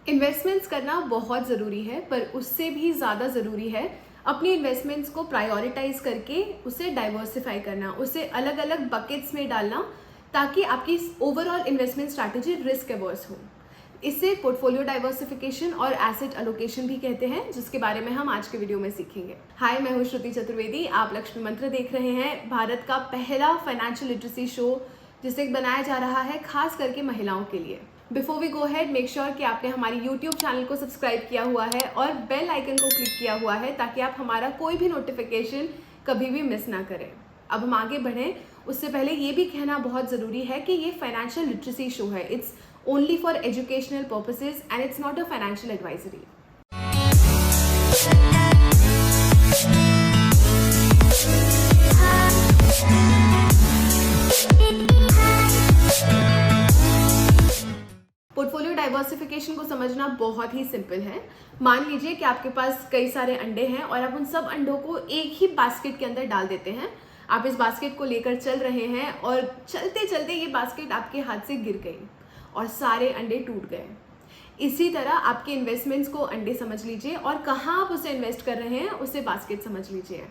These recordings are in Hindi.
इन्वेस्टमेंट्स करना बहुत ज़रूरी है, पर उससे भी ज़्यादा ज़रूरी है अपनी इन्वेस्टमेंट्स को प्रायोरिटाइज करके उसे डाइवर्सिफाई करना, उसे अलग अलग बकेट्स में डालना, ताकि आपकी overall investment strategy risk averse हो। इसे पोर्टफोलियो डाइवर्सिफिकेशन और एसेट एलोकेशन भी कहते हैं, जिसके बारे में हम आज के वीडियो में सीखेंगे। हाय, मैं हूँ श्रुति चतुर्वेदी। आप लक्ष्मी मंत्र देख रहे हैं, भारत का पहला फाइनेंशियल लिटरेसी शो जिसे बनाया जा रहा है खास करके महिलाओं के लिए। Before we go head, make sure कि आपने हमारी यूट्यूब चैनल को सब्सक्राइब किया हुआ है और बेल आइकन को क्लिक किया हुआ है, ताकि आप हमारा कोई भी नोटिफिकेशन कभी भी मिस ना करें। अब हम आगे बढ़ें, उससे पहले ये भी कहना बहुत ज़रूरी है कि ये फाइनेंशियल लिटरेसी शो है। It's only for educational purposes and it's not a financial advisory. Portfolio diversification को समझना बहुत ही सिंपल है। मान लीजिए कि आपके पास कई सारे अंडे हैं और आप उन सब अंडों को एक ही बास्केट के अंदर डाल देते हैं। आप इस बास्केट को लेकर चल रहे हैं और चलते चलते ये बास्केट आपके हाथ से गिर गई और सारे अंडे टूट गए। इसी तरह आपके इन्वेस्टमेंट्स को अंडे समझ लीजिए और कहाँ आप उसे इन्वेस्ट कर रहे हैं उसे बास्केट समझ लीजिए।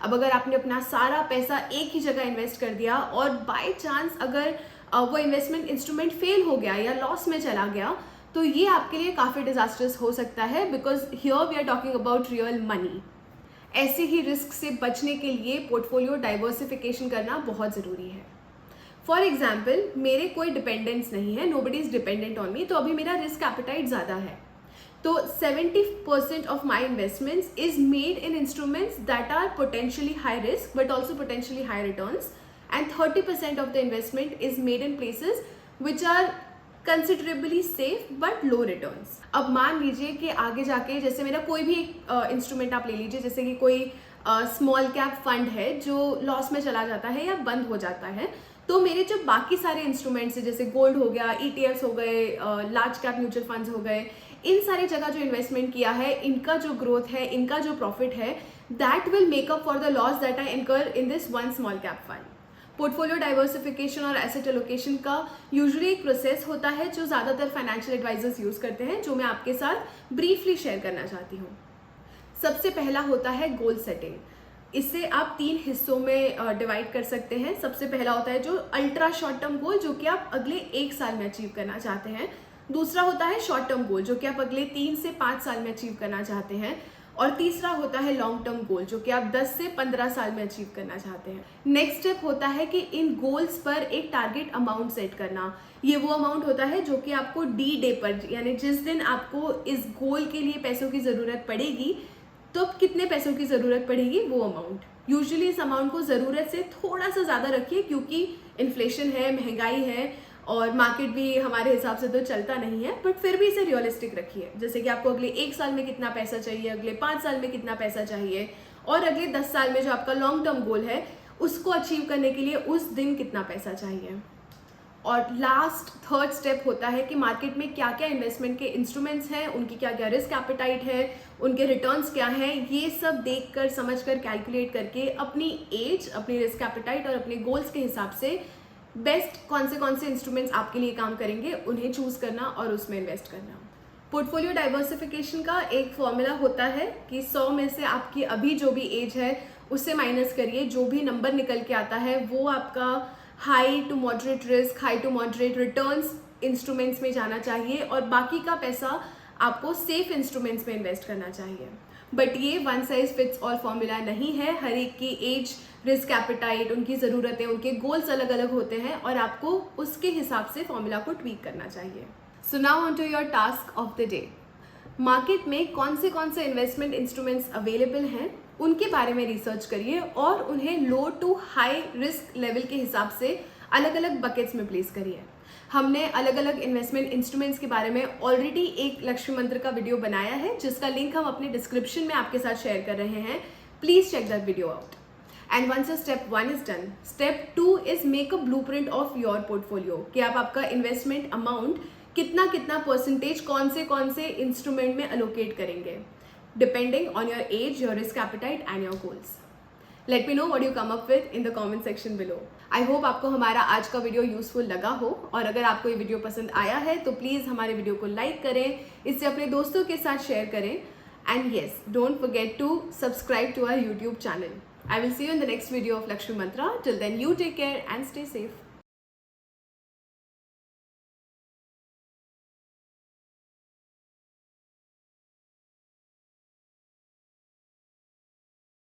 अब अगर आपने अपना सारा पैसा एक ही जगह इन्वेस्ट कर दिया और बाय चांस अगर वो इन्वेस्टमेंट इंस्ट्रूमेंट फेल हो गया या लॉस में चला गया, तो ये आपके लिए काफ़ी डिजास्टर्स हो सकता है, because here we are talking about real money. ऐसे ही रिस्क से बचने के लिए पोर्टफोलियो डाइवर्सिफिकेशन करना बहुत ज़रूरी है। फॉर एग्जाम्पल, मेरे कोई डिपेंडेंस नहीं है, nobody is dependent on me, तो अभी मेरा रिस्क एपेटाइट ज़्यादा है। तो 70% of my investments is made in instruments that are potentially high risk but also potentially high returns, and 30% of the investment is made in places which are considerably safe but low returns। अब मान लीजिए कि आगे जाके जैसे मेरा कोई भी एक इंस्ट्रूमेंट आप ले लीजिए, जैसे कि कोई स्मॉल कैप फंड है जो लॉस में चला जाता है या बंद हो जाता है, तो मेरे जो बाकी सारे इंस्ट्रूमेंट्स हैं जैसे गोल्ड हो गया, ETFs हो गए, लार्ज कैप म्यूचुअल फंड्स हो गए, इन सारी जगह जो इन्वेस्टमेंट किया है, इनका जो ग्रोथ है, इनका जो प्रॉफिट है, that will make up for the loss that I incur in this one small cap fund. Portfolio diversification और एसेट एलोकेशन का यूजुअली एक प्रोसेस होता है जो ज़्यादातर फाइनेंशियल एडवाइजर्स यूज़ करते हैं, जो मैं आपके साथ ब्रीफली शेयर करना चाहती हूँ। सबसे पहला होता है गोल सेटिंग। इसे आप 3 हिस्सों में डिवाइड कर सकते हैं। सबसे पहला होता है जो अल्ट्रा शॉर्ट टर्म गोल, जो कि आप अगले 1 साल में अचीव करना चाहते हैं। दूसरा होता है शॉर्ट टर्म गोल, जो कि आप अगले 3 से 5 साल में अचीव करना चाहते हैं। और तीसरा होता है लॉन्ग टर्म गोल, जो कि आप 10 से 15 साल में अचीव करना चाहते हैं। नेक्स्ट स्टेप होता है कि इन गोल्स पर एक टारगेट अमाउंट सेट करना। ये वो अमाउंट होता है जो कि आपको डी डे पर, यानी जिस दिन आपको इस गोल के लिए पैसों की ज़रूरत पड़ेगी, तो कितने पैसों की ज़रूरत पड़ेगी वो अमाउंट। यूजुअली इस अमाउंट को ज़रूरत से थोड़ा सा ज़्यादा रखिए, क्योंकि इन्फ्लेशन है, महंगाई है और मार्केट भी हमारे हिसाब से तो चलता नहीं है, बट फिर भी इसे रियलिस्टिक रखिए। जैसे कि आपको अगले 1 साल में कितना पैसा चाहिए, अगले 5 साल में कितना पैसा चाहिए, और अगले 10 साल में जो आपका लॉन्ग टर्म गोल है उसको अचीव करने के लिए उस दिन कितना पैसा चाहिए। और लास्ट थर्ड स्टेप होता है कि मार्केट में क्या क्या इन्वेस्टमेंट के इंस्ट्रूमेंट्स हैं, उनकी क्या क्या रिस्क एपेटाइट है, उनके रिटर्न्स क्या हैं, ये सब देख कर समझ कर कैलकुलेट करके अपनी एज, अपनी रिस्क एपेटाइट और अपने गोल्स के हिसाब से बेस्ट कौन से इंस्ट्रूमेंट्स आपके लिए काम करेंगे उन्हें चूज करना और उसमें इन्वेस्ट करना। पोर्टफोलियो डाइवर्सिफिकेशन का एक फॉर्मूला होता है कि 100 में से आपकी अभी जो भी एज है उससे माइनस करिए, जो भी नंबर निकल के आता है वो आपका high to moderate risk, high to moderate returns instruments में जाना चाहिए और बाकी का पैसा आपको सेफ इंस्ट्रूमेंट्स में इन्वेस्ट करना चाहिए। बट ये one size fits all formula नहीं है। हर एक की एज, रिस्क एपेटाइट, उनकी ज़रूरतें, उनके गोल्स अलग अलग होते हैं और आपको उसके हिसाब से फॉर्मूला को ट्वीक करना चाहिए। So now on to your task of the day. Market में कौन से इन्वेस्टमेंट इंस्ट्रूमेंट्स अवेलेबल हैं उनके बारे में रिसर्च करिए और उन्हें लो टू हाई रिस्क लेवल के हिसाब से अलग अलग बकेट्स में प्लेस करिए। हमने अलग अलग इन्वेस्टमेंट इंस्ट्रूमेंट्स के बारे में ऑलरेडी एक लक्ष्मी मंत्र का वीडियो बनाया है, जिसका लिंक हम अपने डिस्क्रिप्शन में आपके साथ शेयर कर रहे हैं। Please check that video out. And once step 1 is done, step 2 is make a blueprint of your portfolio, कि आप आपका इन्वेस्टमेंट अमाउंट कितना परसेंटेज कौन से इंस्ट्रूमेंट में अलोकेट करेंगे, depending on your age, your risk appetite and your goals. Let me know what you come up with in the comment section below. I hope आपको हमारा आज का वीडियो यूजफुल लगा हो, और अगर आपको ये वीडियो पसंद आया है तो प्लीज़ हमारे वीडियो को लाइक करें, इसे अपने दोस्तों के साथ शेयर करें, and yes, don't forget to subscribe to our YouTube channel. I will see you in the next video of Lakshmi Mantra. Till then, you take care and stay safe.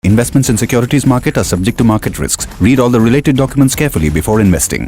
Investments in securities market are subject to market risks. Read all the related documents carefully before investing.